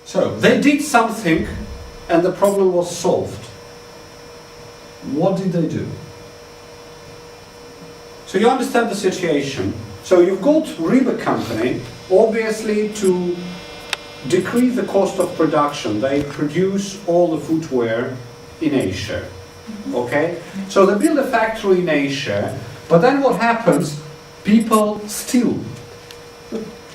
So they did something and the problem was solved. What did they do? So you understand the situation. So you've got Rieber company, obviously to decrease the cost of production. They produce all the footwear in Asia. Okay? So they build a factory in Asia, but then what happens? People steal.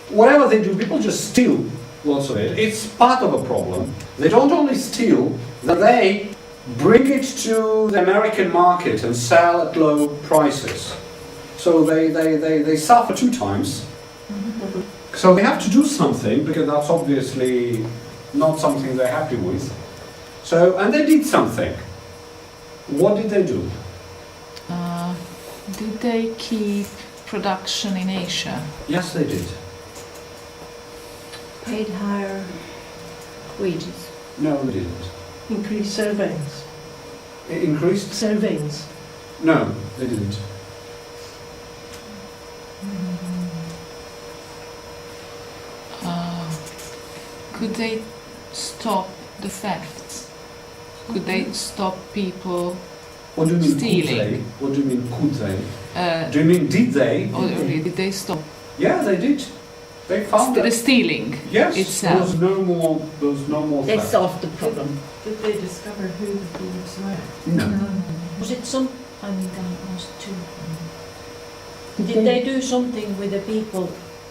Whatever they do, people just steal lots of it. It's part of a problem. They don't only steal, that they bring it to the American market and sell at low prices. So they suffer two times. So they have to do something, because that's obviously not something they're happy with. So, and they did something. What did they do? Did they keep production in Asia? Yes, they did. Paid higher wages. No, they didn't. Increased surveillance. Increased? Surveillance. No, they didn't. Could they stop the thefts? Could they stop people What do you mean stealing? could they? What do you mean could they? Uh, Do you mean did they? or did they stop Yeah, they did. They found the that. stealing Yes, itself? there was no more They theft. solved the problem. Did they discover who the thieves were? No. Was it some? I'm going to ask too. Did Did they do something with the people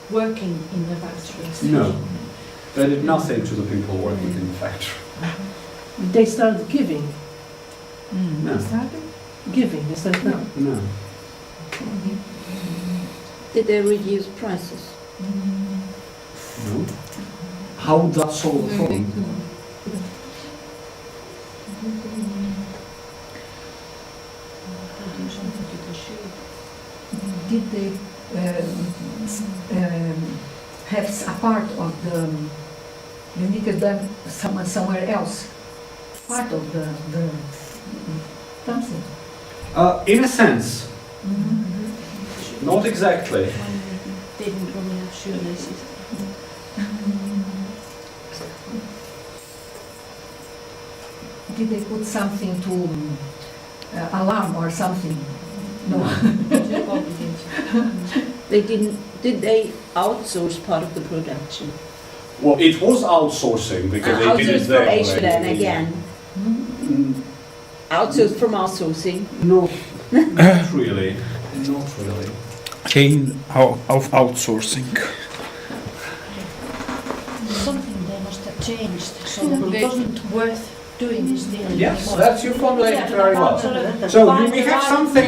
working in the factories? No. They did nothing to the people working in the factory. They started giving. No. Giving. They started now. No. Did they reduce prices? No. How would that solve the problem? They do something to the shoe. Did they have a part of the, you needed them somewhere else? Part of the something? In a sense, not exactly. They didn't really have shoelaces. Did they put something to alarm or something? No. Too complicated. They didn't. Did they outsource part of the production? Well, it was outsourcing because they did it Outsourced there from Asia then already. again. Mm, Outsourced from outsourcing. No, not really. Not really. Chain of outsourcing. Something they must have changed so that it wasn't worth doing this deal Yes, anymore. that's you formulated very well. So we have something,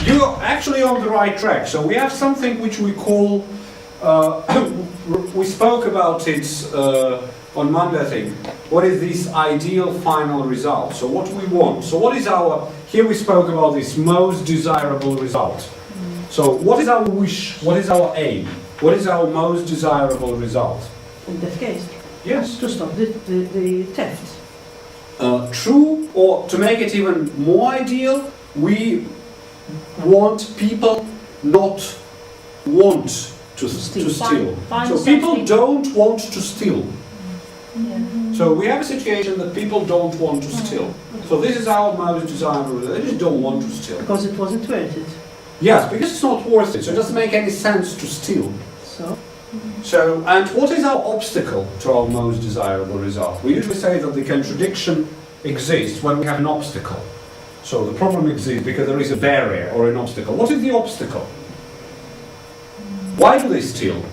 you're actually on the right track. So we have something which we call, we spoke about it on Monday, I think. What is this ideal final result? So what we want. So what is our, here we spoke about this most desirable result. So what is our wish? What is our aim? What is our most desirable result? In that case, Yes. to stop the theft. True, or to make it even more ideal, we want people not want to steal. Find So people something. don't want to steal. Yeah. So we have a situation that people don't want to steal. So this is our most desirable result. They just don't want to steal. Because it wasn't worth it. Yes, because it's not worth it. So it doesn't make any sense to steal. So, So, and what is our obstacle to our most desirable result? We usually say that the contradiction exists when we have an obstacle. So the problem exists because there is a barrier or an obstacle. What is the obstacle? Why do they steal?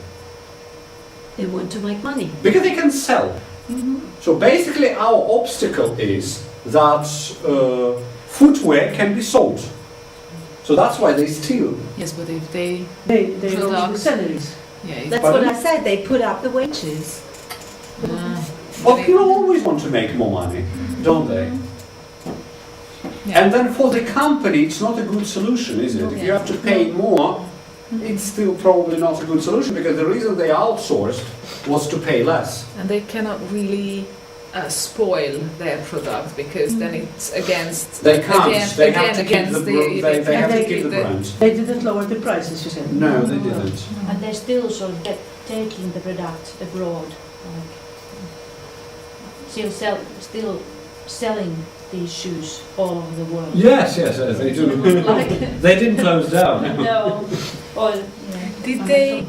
They want to make money. Because they can sell. So basically our obstacle is that footwear can be sold. So that's why they steal. Yes, but if they they lost the Product. salaries. yeah, That's Pardon? what I said. They put up the wages. Well, people always want to make more money, don't they? yeah. And then for the company, it's not a good solution, is it? If you have to pay more, it's still probably not a good solution because the reason they outsourced was to pay less. And they cannot really spoil their product because then it's against. They can't. Again, They again, have to keep against the, the- they have to they- keep the the- brand. They didn't lower the prices, you said. No, they didn't. And they're still sort of taking the product abroad. Like, still selling these shoes all over the world. Yes, they do. Like, They didn't close down. no, or Did they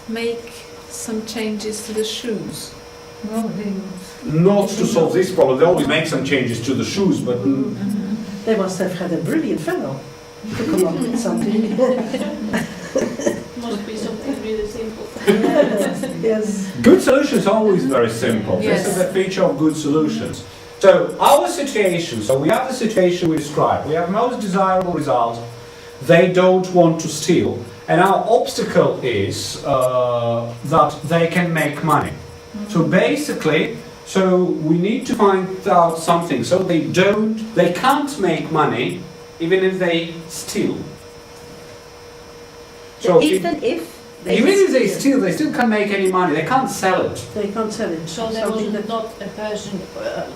make some changes to the shoes? No, they Not to solve this problem. They always make some changes to the shoes, but They must have had a brilliant fellow to come up with something. must be something really simple. Yes. good solutions are always very simple. This Yes. is the feature of good solutions. So our situation, so we have the situation we described. We have most desirable result. They don't want to steal. And our obstacle is that they can make money. So basically, we need to find out something. So they can't make money even if they steal. So Even if they steal, they still can't make any money. They can't sell it. They can't sell it. So there Something was that- not a person,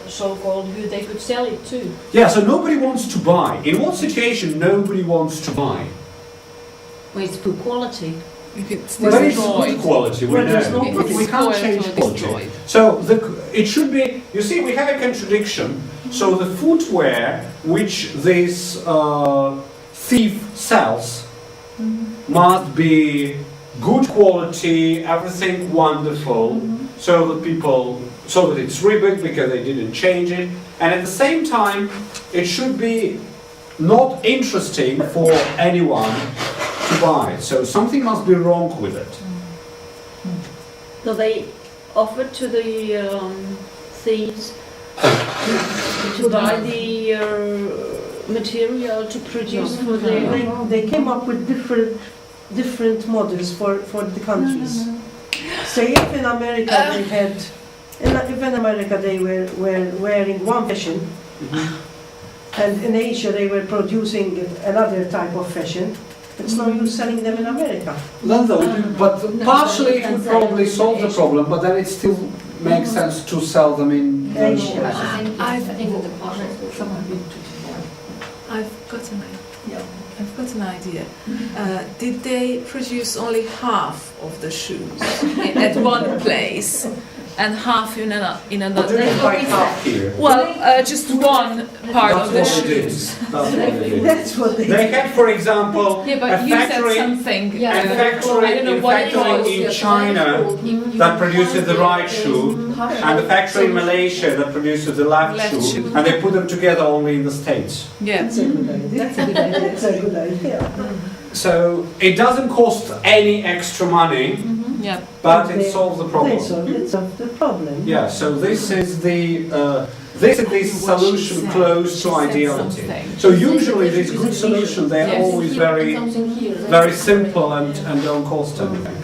so-called, who they could sell it to. Yeah, so nobody wants to buy. In what situation nobody wants to buy? well, it's poor quality. If it's But it's destroyed. good quality, we Well, there's know. no If But it's we can't spoiled change or quality. destroyed. So it should be, you see, we have a contradiction. So the footwear which this thief sells must be good quality, everything wonderful, so that it's Reebok because they didn't change it. And at the same time, it should be not interesting for anyone to buy it. So something must be wrong with it. So they offered to the thieves to buy the material to produce for their... They came up with different models for the countries. Say if in America they had, if in America they were wearing one fashion, and in Asia they were producing another type of fashion, it's no use selling them in America. But partially it would probably solve the problem, but then it still makes sense to sell them in Asia. I think that the problem someone been to I've got an idea. Did they produce only half of the shoes at one place and half in another? But they buy half here. Well, just one part of the That's what it shoes. is. That's what it is. That's what they They had, for example, Yeah, a but you said factory, something. Yeah, a but factory, I don't know a what it factory was. in China that produces the right shoe, and the factory in Malaysia that produces the left Left shoe, shoe. and they put them together only in the States. Yeah. That's a good idea. That's a good idea. That's a good idea. So it doesn't cost any extra money, Yeah. but it solves the problem. It solved the problem. Yeah, so this is the solution close to ideality. So usually these good solutions, they're Yes. always very simple and don't cost anything.